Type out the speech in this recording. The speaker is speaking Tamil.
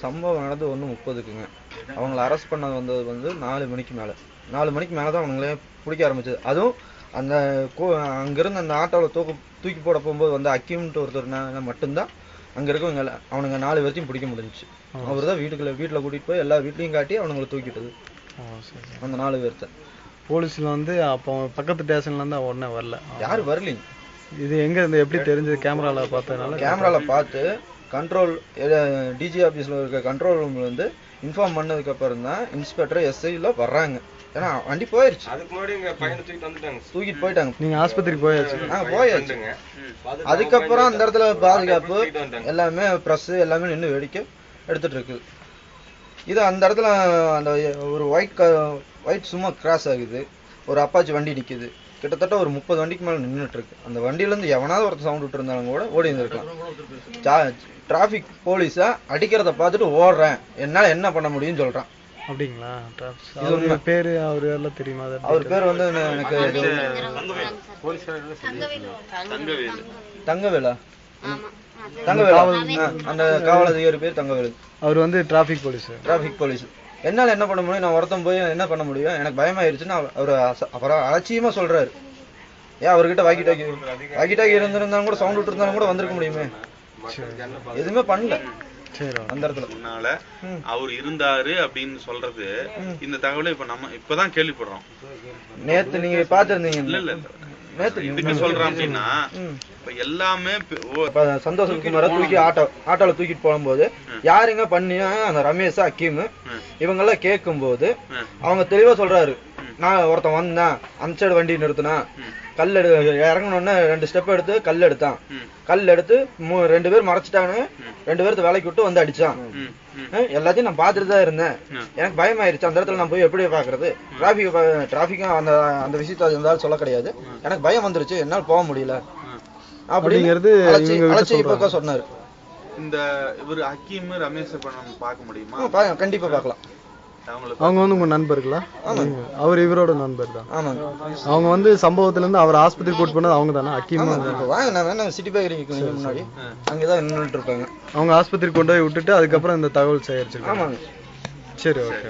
சம்பவம் நடந்து 1:30க்குங்க. அவங்கள அரெஸ்ட் பண்ண வந்தது வந்து 4 மணிக்கு மேலே. 4 மணிக்கு மேலே தான் அவங்களே பிடிக்க ஆரம்பிச்சது. அதுவும் அந்த அங்கேருந்து அந்த ஆட்டோவில் தூக்கி போட போகும்போது வந்து அக்கீம்ன்ட்டு ஒருத்தர் மட்டும்தான் அங்கே இருக்கவங்க அவனுங்க 4 பேர்த்தையும் பிடிக்க முடிஞ்சிச்சு. அவர் தான் வீட்டில் கூட்டிகிட்டு போய் எல்லா வீட்லையும் காட்டி அவனுங்களை தூக்கிட்டது. அந்த 4 பேர்த்த போலீஸில் வந்து அப்போ பக்கத்து ஸ்டேஷன்லேருந்து உடனே வரல, யாரும் வரலைங்க. இது எங்கே இருந்து எப்படி தெரிஞ்சது? கேமராவில் பார்த்ததுனால. கேமராவில் பார்த்து கண்ட்ரோல் டிஜி ஆஃபீஸில் இருக்க கண்ட்ரோல் ரூமில் வந்து இன்ஃபார்ம் பண்ணதுக்கப்புறம் தான் இன்ஸ்பெக்டர் எஸ்ஐயில் வர்றாங்க. ஏன்னா வண்டி போயிடுச்சு, தூக்கிட்டு போயிட்டாங்க. நீங்கள் ஆஸ்பத்திரிக்கு போயாச்சு? போயாச்சுங்க. அதுக்கப்புறம் அந்த இடத்துல பாதுகாப்பு எல்லாமே ப்ரெஸ்ஸு எல்லாமே நின்று வேடிக்கை எடுத்துட்டு இருக்குது. இது அந்த இடத்துல அந்த ஒரு ஒயிட் சும்மா கிராஸ் ஆகுது, ஒரு அப்பாச்சி வண்டி நிற்குது. கிட்டத்தட்ட ஒரு 30 வண்டிக்கு மேலே நின்றுட்டு இருக்கு. அந்த வண்டியிலேருந்து எவனாவது ஒருத்தர் சவுண்ட் விட்டு இருந்தாலும் கூட ஓடி இருந்திருக்கலாம். டிராஃபிக் போலீஸை அடிக்கிறத பார்த்துட்டு ஓடுறேன், என்னால் என்ன பண்ண முடியும்னு சொல்கிறான். அப்படிங்களா? இது பேர் அவர் எல்லாம் தெரியுமா? அவர் பேர் வந்து எனக்கு தங்கவேலா, அந்த காவல் அதிகாரி பேர் தங்கவேலு. அவர் வந்து டிராஃபிக் போலீஸ். என்னால் என்ன பண்ண முடியும்? நான் ஒருத்தன் போய் என்ன பண்ண முடியும்? எனக்கு பயமாயிருச்சுன்னு அவர் அப்புறம் அலட்சியமாக சொல்கிறாரு. ஏன் அவர்கிட்ட வாக்கி டாக்கி இருந்திருந்தாலும் கூட சவுண்ட் விட்டு இருந்தாலும் கூட வந்திருக்க முடியுமே. எதுவுமே பண்ணல. அந்த இடத்துல முன்னால அவர் இருந்தாரு அப்படின்னு சொல்றது இந்த தகவலை இப்ப நம்ம இப்பதான் கேள்விப்படுறோம். நேத்து நீங்க பாத்துருந்தீங்க. இல்ல இதுக்கு சொல்றோம் அப்படின்னா இப்ப எல்லாமே சந்தோஷகுமார தூக்கி ஆட்டோல தூக்கிட்டு போகும்போது யாருங்க பண்ணியா அந்த ரமேஷ் அக்கீம் இவங்க எல்லாம் கேட்கும் போது அவங்க தெளிவா சொல்றாரு, நான் ஒருத்தன் வந்தேன், அந்த சைடு வண்டி நிறுத்தினா கல் இறங்கணும்னு 2 ஸ்டெப் எடுத்து கல் எடுத்தான். கல் எடுத்து 2 பேர் மறைச்சிட்டாங்க, 2 பேர்த்து வேலைக்கு விட்டு வந்து அடிச்சான். எல்லாத்தையும் நான் பார்த்துட்டு தான் இருந்தேன். எனக்கு பயமாயிருச்சு. அந்த இடத்துல நான் போய் எப்படி பாக்குறது? டிராபிக்கும் அந்த விஷயத்த இருந்தாலும் சொல்ல கிடையாது. எனக்கு பயம் வந்துருச்சு, என்னால் போக முடியல அப்படிங்கிறது சொன்னாரு. இந்த இவர் ஹக்கீம் ரமேஷ் பார்க்க முடியுமா? கண்டிப்பா பார்க்கலாம். அவங்க வந்து உங்க நண்பர்களா? அவர் இவரோட நண்பர் தான். அவங்க வந்து சம்பவத்துல இருந்து அவர் ஆஸ்பத்திரி கூட்டு போனது அவங்க தானே? ஹக்கீம் வாங்க, நான் வேணா சிட்டி பேக்கரிக்கு முன்னாடி அங்கதான் நின்றுட்டு இருப்பாங்க. அவங்க ஆஸ்பத்திரி கொண்டு போய் விட்டுட்டு அதுக்கப்புறம் இந்த தகவல் சேகரிச்சிருக்காங்க. ஆமாங்க. சரி, ஓகே.